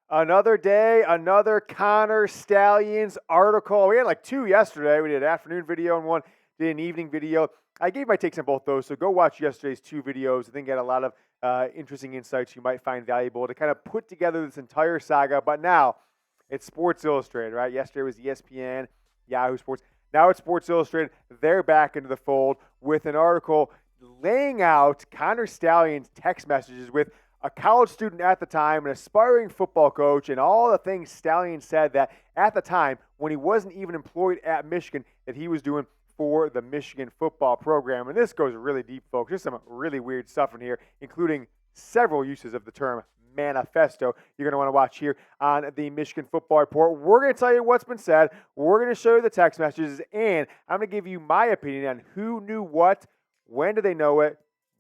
Another day, another Connor Stalions article. We had like two yesterday. We did an afternoon video and one did an evening video. I gave my takes on both those, so go watch yesterday's two videos. I think get a lot of interesting insights you might find valuable to kind of put together this entire saga. But now it's Sports Illustrated, right? Yesterday was ESPN, Yahoo Sports. Now it's Sports Illustrated. They're back into the fold with an article laying out Connor Stalions' text messages with a college student at the time, an aspiring football coach, and all the things Stalion said that at the time, when he wasn't even employed at Michigan, that he was doing for the Michigan football program. And this goes really deep, folks. There's some really weird stuff in here, including several uses of the term manifesto you're going to want to watch here on the Michigan Football Report. We're going to tell you what's been said. We're going to show you the text messages, and I'm going to give you my opinion on who knew what, when did they know it,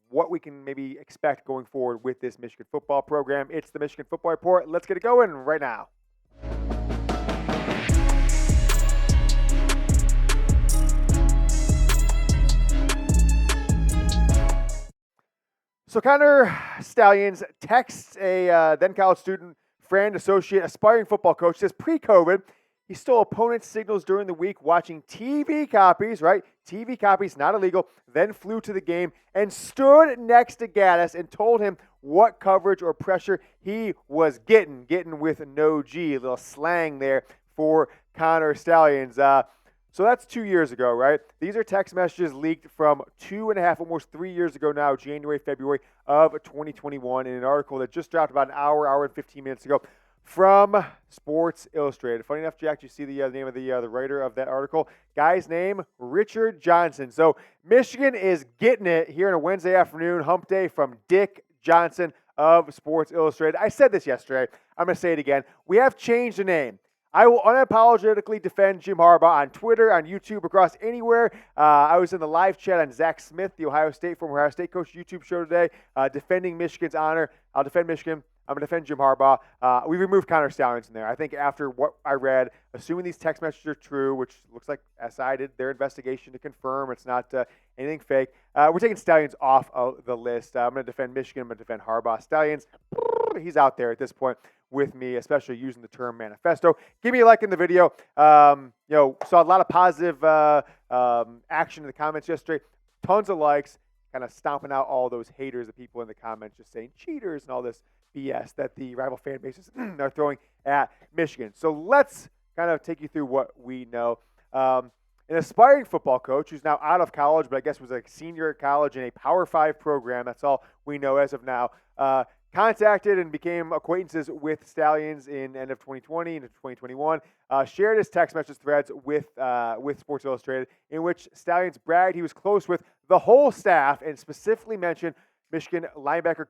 what we can maybe expect going forward with this Michigan football program. It's the Michigan Football Report. Let's get it going right now. So Connor Stalions texts a then college student, friend, associate, aspiring football coach, says pre-COVID, he stole opponents' signals during the week watching TV copies, right? TV copies, not illegal, then flew to the game and stood next to Gaddis and told him what coverage or pressure he was getting with no G, a little slang there for Connor Stalions. So that's 2 years ago, right? These are text messages leaked from 2.5, almost 3 years ago now, January, February of 2021, in an article that just dropped about an hour and 15 minutes ago from Sports Illustrated. Funny enough, Jack, you see the name of the writer of that article? Guy's name, Richard Johnson. So Michigan is getting it here on a Wednesday afternoon, hump day, from Dick Johnson of Sports Illustrated. I said this yesterday. I'm going to say it again. We have changed the name. I will unapologetically defend Jim Harbaugh on Twitter, on YouTube, across anywhere. I was in the live chat on Zach Smith, the former Ohio State coach, YouTube show today, defending Michigan's honor. I'll defend Michigan. I'm going to defend Jim Harbaugh. We removed Connor Stalions in there. I think after what I read, assuming these text messages are true, which looks like SI did their investigation to confirm it's not anything fake, we're taking Stalions off of the list. I'm going to defend Michigan. I'm going to defend Harbaugh. Stalions, he's out there at this point with me, especially using the term manifesto. Give me a like in the video. Saw a lot of positive action in the comments yesterday. Tons of likes, kind of stomping out all those haters, the people in the comments just saying cheaters and all this BS that the rival fan bases are throwing at Michigan. So let's kind of take you through what we know. An aspiring football coach who's now out of college, but I guess was a senior at college in a Power 5 program. That's all we know as of now. Contacted and became acquaintances with Stalions in end of 2020 into 2021. Shared his text message threads with Sports Illustrated, in which Stalions bragged he was close with the whole staff and specifically mentioned Michigan current linebacker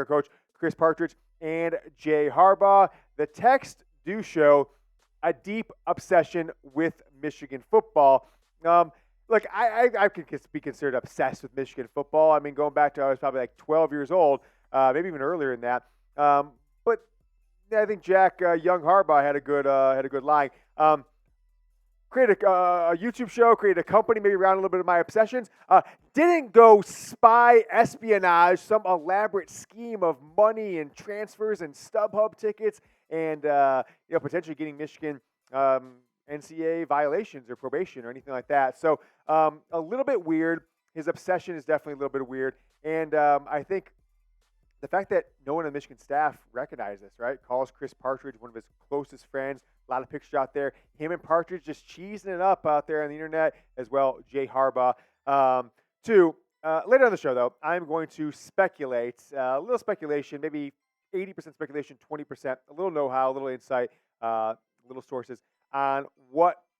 coach, Chris Partridge, and Jay Harbaugh. The texts do show a deep obsession with Michigan football. Look, I could be considered obsessed with Michigan football. I mean, going back to I was probably like 12 years old, maybe even earlier than that. But I think young Harbaugh had a good line. Created a YouTube show, created a company maybe around a little bit of my obsessions. Didn't go spy espionage, some elaborate scheme of money and transfers and StubHub tickets and potentially getting Michigan NCAA violations or probation or anything like that. So a little bit weird. His obsession is definitely a little bit weird. And I think the fact that no one on the Michigan staff recognized this, right? Calls Chris Partridge one of his closest friends. A lot of pictures out there. Him and Partridge just cheesing it up out there on the internet, as well, Jay Harbaugh. Later on the show, though, I'm going to speculate, a little speculation, maybe 80% speculation, 20%, a little know-how, a little insight, little sources on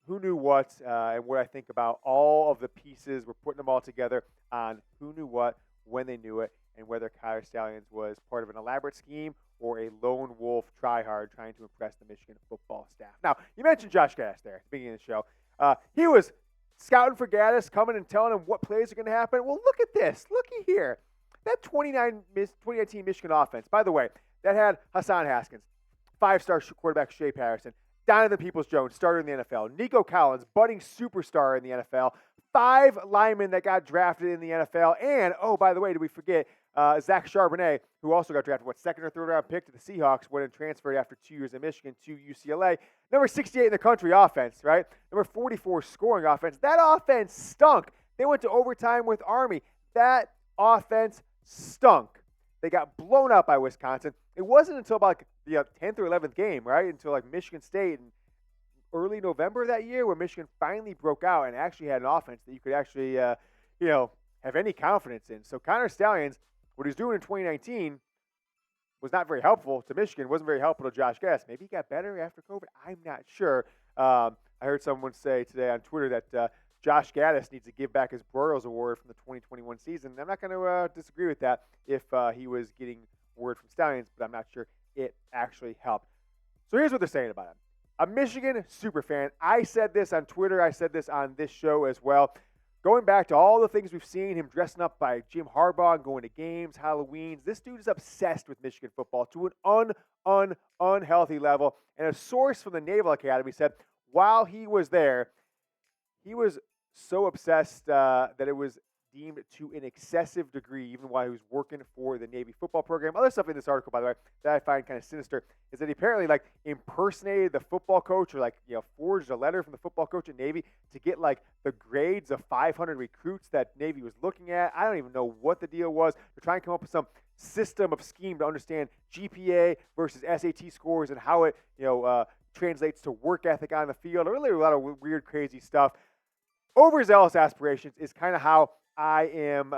who knew what, and what I think about all of the pieces. We're putting them all together on who knew what, when they knew it, and whether Connor Stalions was part of an elaborate scheme or a lone wolf tryhard trying to impress the Michigan football staff. Now, you mentioned Josh Gaddis there at the beginning of the show. He was scouting for Gaddis, coming and telling him what plays are going to happen. Well, look at this. Looky here. That 2019 Michigan offense, by the way, that had Hassan Haskins, five-star quarterback Shea Patterson, Donovan Peoples-Jones, starter in the NFL, Nico Collins, budding superstar in the NFL, 5 linemen that got drafted in the NFL, and, oh, by the way, did we forget, Zach Charbonnet, who also got drafted, second or third round pick to the Seahawks, went and transferred after 2 years in Michigan to UCLA. Number 68 in the country offense, right? Number 44 scoring offense. That offense stunk. They went to overtime with Army. That offense stunk. They got blown out by Wisconsin. It wasn't until about the 10th or 11th game, right? Until like Michigan State in early November that year where Michigan finally broke out and actually had an offense that you could actually, have any confidence in. So Connor Stalions, what he's doing in 2019 was not very helpful to Michigan. Wasn't very helpful to Josh Gattis. Maybe he got better after COVID. I'm not sure. I heard someone say today on Twitter that Josh Gattis needs to give back his Broyles Award from the 2021 season. I'm not going to disagree with that if he was getting word from Stalions, but I'm not sure it actually helped. So here's what they're saying about him. A Michigan super fan. I said this on Twitter. I said this on this show as well. Going back to all the things we've seen, him dressing up by Jim Harbaugh and going to games, Halloweens, this dude is obsessed with Michigan football to an unhealthy level. And a source from the Naval Academy said while he was there, he was so obsessed that it was deemed to an excessive degree, even while he was working for the Navy football program. Other stuff in this article, by the way, that I find kind of sinister is that he apparently impersonated the football coach or forged a letter from the football coach at Navy to get the grades of 500 recruits that Navy was looking at. I don't even know what the deal was. They're trying to come up with some system of scheme to understand GPA versus SAT scores and how it translates to work ethic on the field. Really a lot of weird, crazy stuff. Overzealous aspirations is kind of how I am,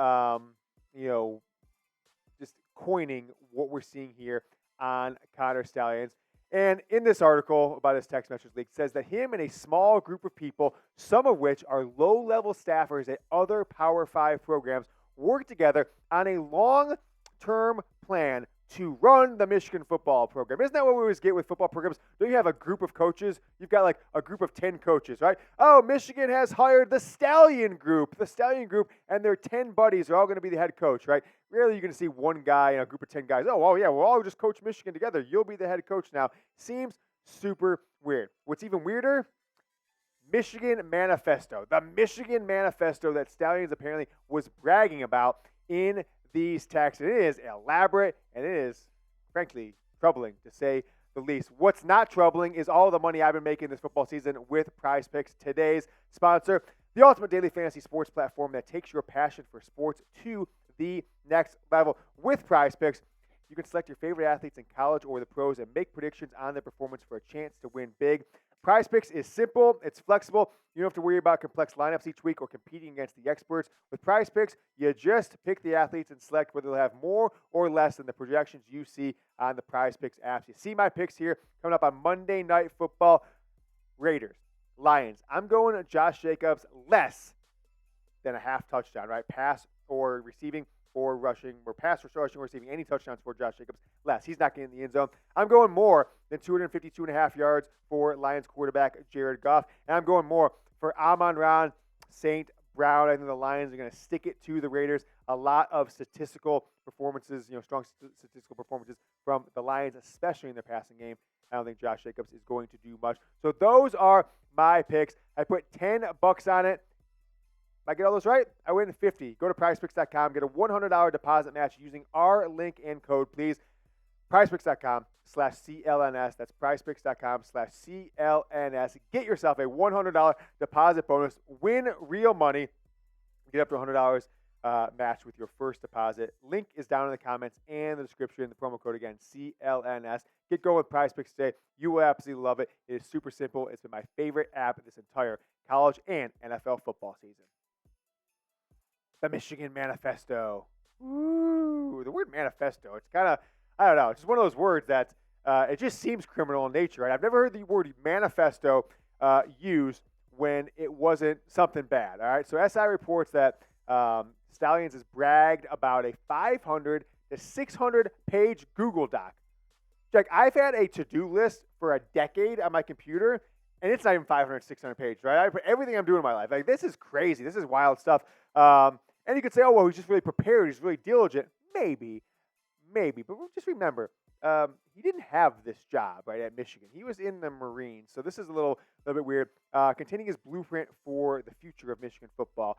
just coining what we're seeing here on Connor Stalions. And in this article about his text message leak, says that him and a small group of people, some of which are low-level staffers at other Power 5 programs, work together on a long-term plan to run the Michigan football program. Isn't that what we always get with football programs? Don't you have a group of coaches? You've got a group of 10 coaches, right? Oh, Michigan has hired the Stalion group, and their 10 buddies are all going to be the head coach, right? Rarely you're going to see one guy in a group of 10 guys. Oh, well, yeah, we'll all just coach Michigan together. You'll be the head coach now. Seems super weird. What's even weirder? Michigan Manifesto. The Michigan Manifesto that Stalions apparently was bragging about in these texts. It is elaborate, and it is, frankly, troubling to say the least. What's not troubling is all the money I've been making this football season with Prize Picks, today's sponsor, the ultimate daily fantasy sports platform that takes your passion for sports to the next level. With Prize Picks, you can select your favorite athletes in college or the pros and make predictions on their performance for a chance to win big. Prize Picks is simple, it's flexible. You don't have to worry about complex lineups each week or competing against the experts. With Prize Picks, you just pick the athletes and select whether they'll have more or less than the projections you see on the Prize Picks apps. You see my picks here coming up on Monday Night Football. Raiders, Lions. I'm going to Josh Jacobs less than a half touchdown, right? Pass or receiving or rushing, or pass or rushing or receiving any touchdowns for Josh Jacobs less. He's not getting in the end zone. I'm going more than 252.5 yards for Lions quarterback Jared Goff. And I'm going more for Amon-Ra St. Brown. I think the Lions are going to stick it to the Raiders. A lot of statistical performances, strong statistical performances from the Lions, especially in their passing game. I don't think Josh Jacobs is going to do much. So those are my picks. I put $10 on it. If I get all those right, I win 50. Go to prizepicks.com. Get a $100 deposit match using our link and code, please. prizepicks.com/CLNS. That's prizepicks.com/CLNS. Get yourself a $100 deposit bonus. Win real money. Get up to $100 match with your first deposit. Link is down in the comments and the description. The promo code again, CLNS. Get going with Prize Picks today. You will absolutely love it. It is super simple. It's been my favorite app this entire college and NFL football season. The Michigan Manifesto. Ooh, the word manifesto. It's kind of, I don't know, it's just one of those words that it just seems criminal in nature, right? I've never heard the word manifesto used when it wasn't something bad, all right? So SI reports that Stalions has bragged about a 500 to 600-page Google Doc. Jack, I've had a to-do list for a decade on my computer, and it's not even 500, 600 pages, right? I put everything I'm doing in my life. This is crazy. This is wild stuff. And you could say, oh, well, he's just really prepared. He's really diligent. Maybe. But just remember, he didn't have this job, right, at Michigan. He was in the Marines. So this is a little bit weird. Continuing his blueprint for the future of Michigan football.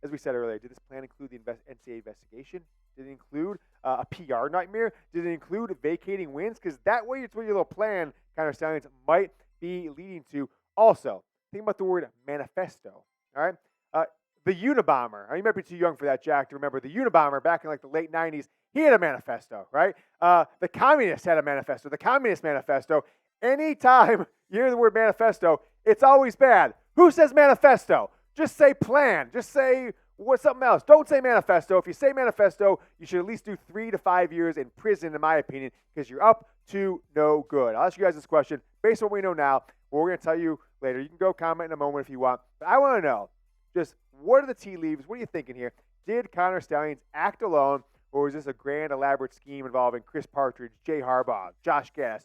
as we said earlier, did this plan include the NCAA investigation? Did it include a PR nightmare? Did it include vacating wins? Because that way, it's what your little plan, Connor Stalions, might be leading to. Also, think about the word manifesto. All right, the Unabomber. You might be too young for that, Jack, to remember the Unabomber back in like the late '90s. He had a manifesto, right? The communists had a manifesto. The Communist Manifesto. Anytime you hear the word manifesto, it's always bad. Who says manifesto? Just say plan. Just say something else. Don't say manifesto. If you say manifesto, you should at least do 3 to 5 years in prison, in my opinion, because you're up to no good. I'll ask you guys this question based on what we know now. What we're going to tell you later. You can go comment in a moment if you want. But I want to know, just what are the tea leaves? What are you thinking here? Did Connor Stalions act alone, or was this a grand, elaborate scheme involving Chris Partridge, Jay Harbaugh, Josh Gattis,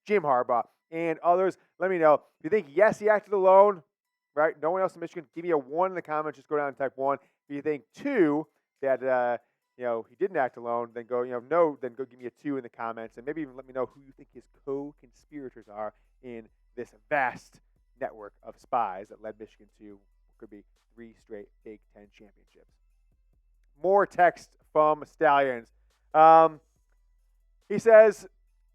Jim Harbaugh, and others? Let me know. If you think, yes, he acted alone, right? No one else in Michigan, give me a 1 in the comments. Just go down and type 1. If you think 2, that he didn't act alone, then go, no, then go give me a 2 in the comments, and maybe even let me know who you think his co-conspirators are in this vast network of spies that led Michigan to what could be 3 straight Big Ten championships. More text from Stalions. He says,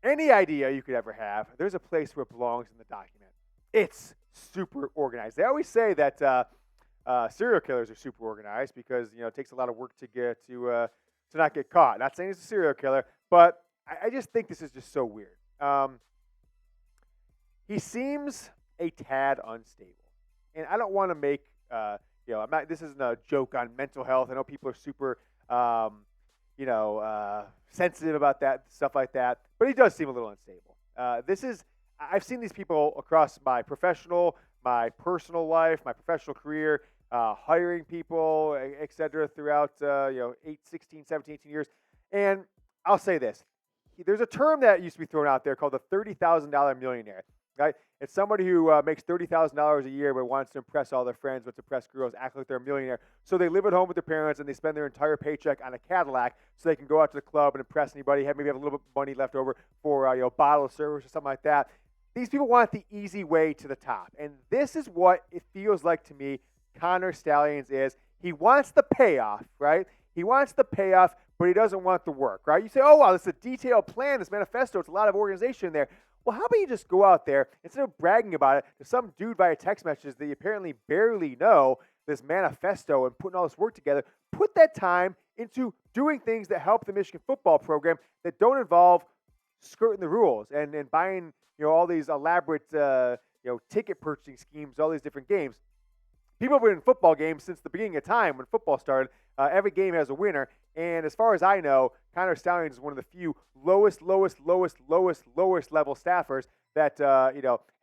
any idea you could ever have, there's a place where it belongs in the document. It's super organized. They always say that serial killers are super organized because it takes a lot of work to get to not get caught. Not saying he's a serial killer, but I just think this is just so weird. He seems a tad unstable, and I don't want to make this isn't a joke on mental health. I know people are super sensitive about that stuff like that, but he does seem a little unstable. I've seen these people across my professional, my personal life, my professional career, hiring people, et cetera, throughout 16, 17, 18 years. And I'll say this. There's a term that used to be thrown out there called the $30,000 millionaire. Right? It's somebody who makes $30,000 a year but wants to impress all their friends, wants to impress girls, act like they're a millionaire. So they live at home with their parents and they spend their entire paycheck on a Cadillac so they can go out to the club and impress anybody, maybe have a little bit of money left over for a bottle of service or something like that. These people want the easy way to the top. And this is what it feels like to me Connor Stalions is. He wants the payoff, right? He wants the payoff, but he doesn't want the work, right? You say, oh, wow, this is a detailed plan, this manifesto. It's a lot of organization in there. Well, how about you just go out there, instead of bragging about it to some dude via text message that you apparently barely know, this manifesto and putting all this work together, put that time into doing things that help the Michigan football program that don't involve skirting the rules and buying all these elaborate ticket purchasing schemes, all these different games. People have been in football games since the beginning of time when football started. Every game has a winner. And as far as I know, Connor Stalions is one of the few lowest level staffers that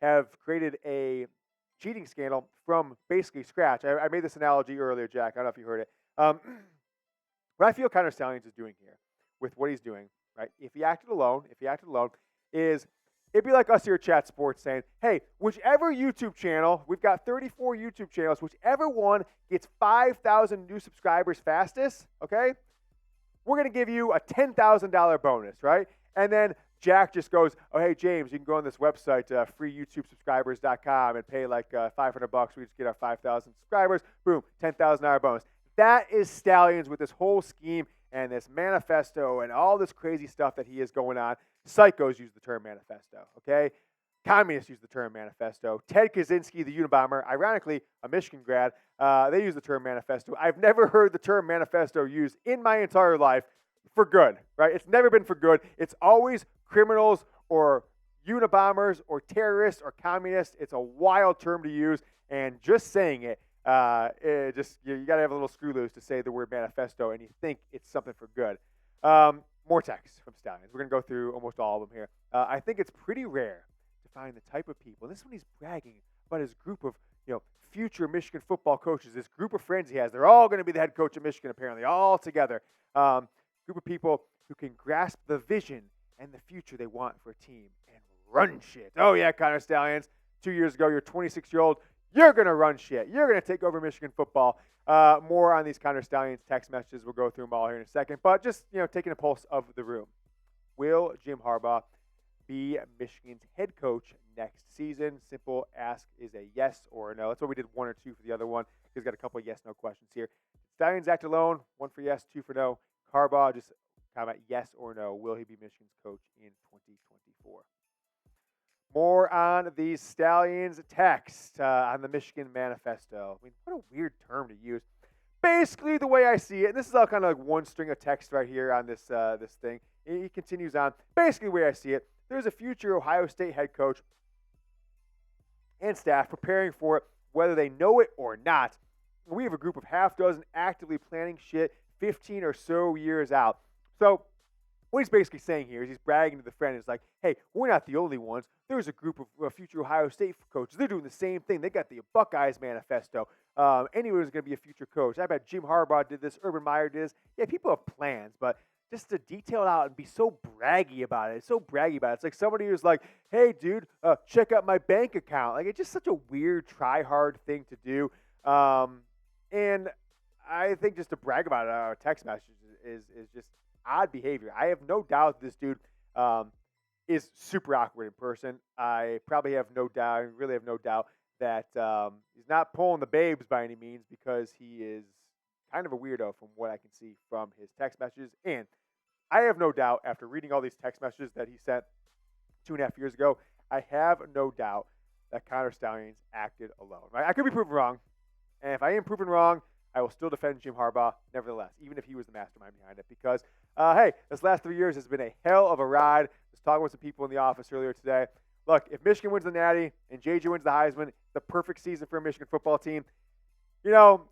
have created a cheating scandal from basically scratch. I made this analogy earlier, Jack. I don't know if you heard it. What I feel Connor Stalions is doing here with what he's doing, right? If he acted alone, is it'd be like us here at Chat Sports saying, hey, whichever YouTube channel, we've got 34 YouTube channels, whichever one gets 5,000 new subscribers fastest, okay, we're going to give you a $10,000 bonus, right? And then Jack just goes, oh, hey, James, you can go on this website, freeyoutubesubscribers.com, and pay like $500. We just get our 5,000 subscribers. Boom, $10,000 bonus. That is Stalions with this whole scheme and this manifesto and all this crazy stuff that he is going on. Psychos use the term manifesto, okay? Communists use the term manifesto. Ted Kaczynski, the Unabomber, ironically a Michigan grad, they use the term manifesto. I've never heard the term manifesto used in my entire life for good, right? It's never been for good. It's always criminals or Unabombers or terrorists or communists. It's a wild term to use, and just saying it, you got to have a little screw loose to say the word manifesto, and you think it's something for good. More texts from Stalions. We're going to go through almost all of them here. I think it's pretty rare to find the type of people, and this one he's bragging about his group of future Michigan football coaches, this group of friends he has. They're all going to be the head coach of Michigan, apparently, all together. Group of people who can grasp the vision and the future they want for a team and run shit. Oh, yeah, Connor Stalions. 2 years ago, you're 26-year-old. You're going to run shit. You're going to take over Michigan football. More on these Connor Stalions text messages. We'll go through them all here in a second. But just, taking a pulse of the room. Will Jim Harbaugh be Michigan's head coach next season? Simple ask is a yes or a no. That's what we did 1 or 2 for the other one. He's got a couple of yes-no questions here. Stalions act alone. 1 for yes, 2 for no. Harbaugh, just comment yes or no. Will he be Michigan's coach in 2024? More on these Stalions text on the Michigan Manifesto. I mean, what a weird term to use. Basically, the way I see it, and this is all kind of like one string of text right here on this this thing. He continues on. Basically, the way I see it, there's a future Ohio State head coach and staff preparing for it, whether they know it or not. We have a group of half dozen actively planning shit 15 or so years out. So what he's basically saying here is he's bragging to the friend. It's like, hey, we're not the only ones. There's a group of future Ohio State coaches. They're doing the same thing. They got the Buckeyes Manifesto. Anyone's going to be a future coach. I bet Jim Harbaugh did this. Urban Meyer did this. Yeah, people have plans, but just to detail it out and be so braggy about it. It's so braggy about it. It's like somebody who's like, hey, dude, check out my bank account. Like, it's just such a weird, try-hard thing to do. And I think just to brag about it on our text messages is just odd behavior. I have no doubt this dude is super awkward in person. I probably have no doubt, I really have no doubt that he's not pulling the babes by any means, because he is kind of a weirdo from what I can see from his text messages. And I have no doubt, after reading all these text messages that he sent 2.5 years ago, I have no doubt that Connor Stalions acted alone. Right? I could be proven wrong. And if I am proven wrong, I will still defend Jim Harbaugh, nevertheless, even if he was the mastermind behind it. Because, hey, this last 3 years has been a hell of a ride. I was talking with some people in the office earlier today. Look, if Michigan wins the Natty and JJ wins the Heisman, the perfect season for a Michigan football team. You know,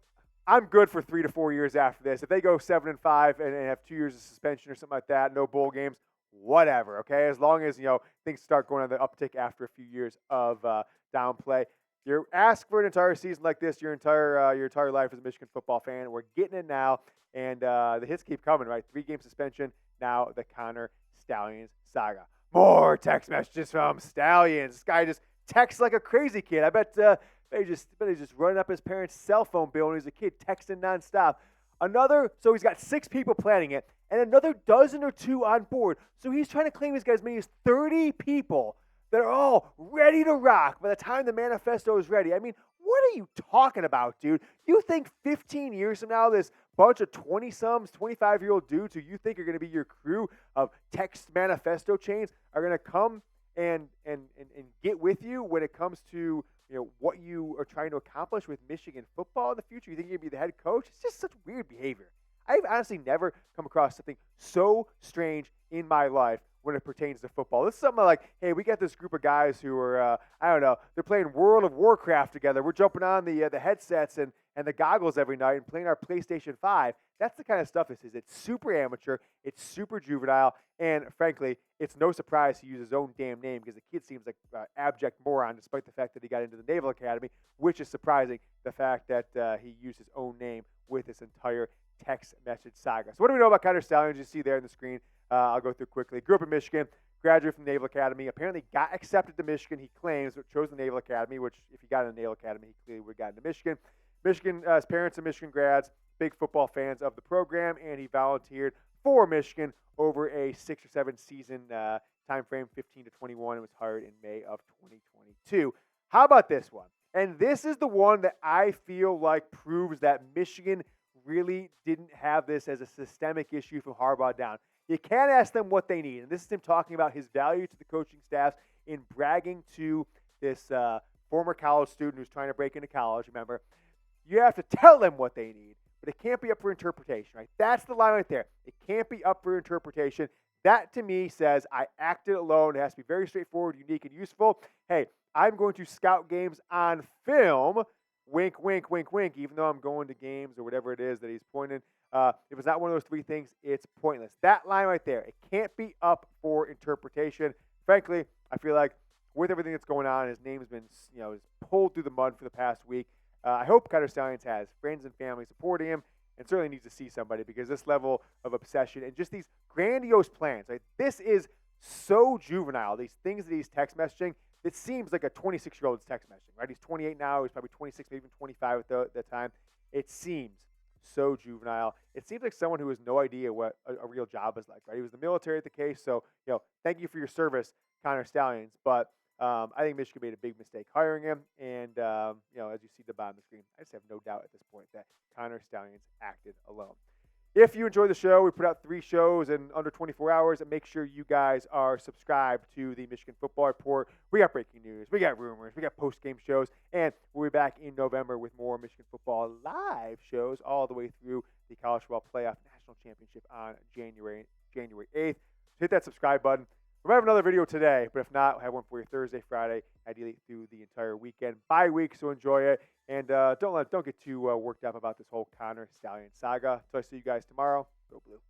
I'm good for 3 to 4 years after this. If they go 7-5 and have 2 years of suspension or something like that, no bowl games, whatever, okay? As long as, things start going on the uptick after a few years of downplay. You're asked for an entire season like this, your entire life as a Michigan football fan. We're getting it now, and the hits keep coming, right? 3-game suspension, now the Connor Stalions saga. More text messages from Stalions. This guy just texts like a crazy kid. I bet he's just running up his parents' cell phone bill when he was a kid, texting nonstop. So he's got 6 people planning it, and another dozen or 2 on board. So he's trying to claim he's got as many as 30 people that are all ready to rock by the time the manifesto is ready. I mean, what are you talking about, dude? You think 15 years from now, this bunch of 20-somethings, 25-year-old dudes who you think are going to be your crew of text manifesto chains are going to come and get with you when it comes to what you are trying to accomplish with Michigan football in the future? You think you're going to be the head coach? It's just such weird behavior. I've honestly never come across something so strange in my life when it pertains to football. This is something like, hey, we got this group of guys who are, they're playing World of Warcraft together. We're jumping on the headsets and the goggles every night and playing our PlayStation 5. That's the kind of stuff this is. It's super amateur. It's super juvenile. And frankly, it's no surprise he used his own damn name, because the kid seems like abject moron, despite the fact that he got into the Naval Academy, which is surprising, the fact that he used his own name with this entire text message saga. So what do we know about Connor Stalions? You see there on the screen. I'll go through quickly. Grew up in Michigan, graduated from the Naval Academy, apparently got accepted to Michigan. He claims, but chose the Naval Academy, which if he got in the Naval Academy, he clearly would have gotten to Michigan. His parents are Michigan grads, big football fans of the program, and he volunteered for Michigan over a 6 or 7 season time frame, 15 to 21, and was hired in May of 2022. How about this one? And this is the one that I feel like proves that Michigan really didn't have this as a systemic issue from Harbaugh down. You can't ask them what they need. And this is him talking about his value to the coaching staffs in bragging to this former college student who's trying to break into college. Remember, you have to tell them what they need, but it can't be up for interpretation, right? That's the line right there. It can't be up for interpretation. That, to me, says I acted alone. It has to be very straightforward, unique, and useful. Hey, I'm going to scout games on film. Wink, wink, wink, wink, even though I'm going to games or whatever it is that he's pointing. If it's not one of those 3 things, it's pointless. That line right there, it can't be up for interpretation. Frankly, I feel like with everything that's going on, his name's been is pulled through the mud for the past week. I hope Connor Stalions has friends and family supporting him, and certainly needs to see somebody, because this level of obsession and just these grandiose plans, right? This is so juvenile, these things that he's text messaging. It seems like a 26-year-old's text messaging, right? He's 28 now. He's probably 26, maybe even 25 at the time. It seems so juvenile. It seems like someone who has no idea what a real job is like, right? He was in the military at the case, so, thank you for your service, Connor Stalions. But I think Michigan made a big mistake hiring him. And, as you see the bottom of the screen, I just have no doubt at this point that Connor Stalions acted alone. If you enjoy the show, we put out 3 shows in under 24 hours, and make sure you guys are subscribed to the Michigan Football Report. We got breaking news, we got rumors, we got post-game shows, and we'll be back in November with more Michigan football live shows all the way through the College Football Playoff National Championship on January 8th. So hit that subscribe button. We might have another video today, but if not, we'll have one for you Thursday, Friday, ideally through the entire weekend. Bye week, so enjoy it. And don't get too worked up about this whole Connor Stalion saga. So I see you guys tomorrow. Go Blue.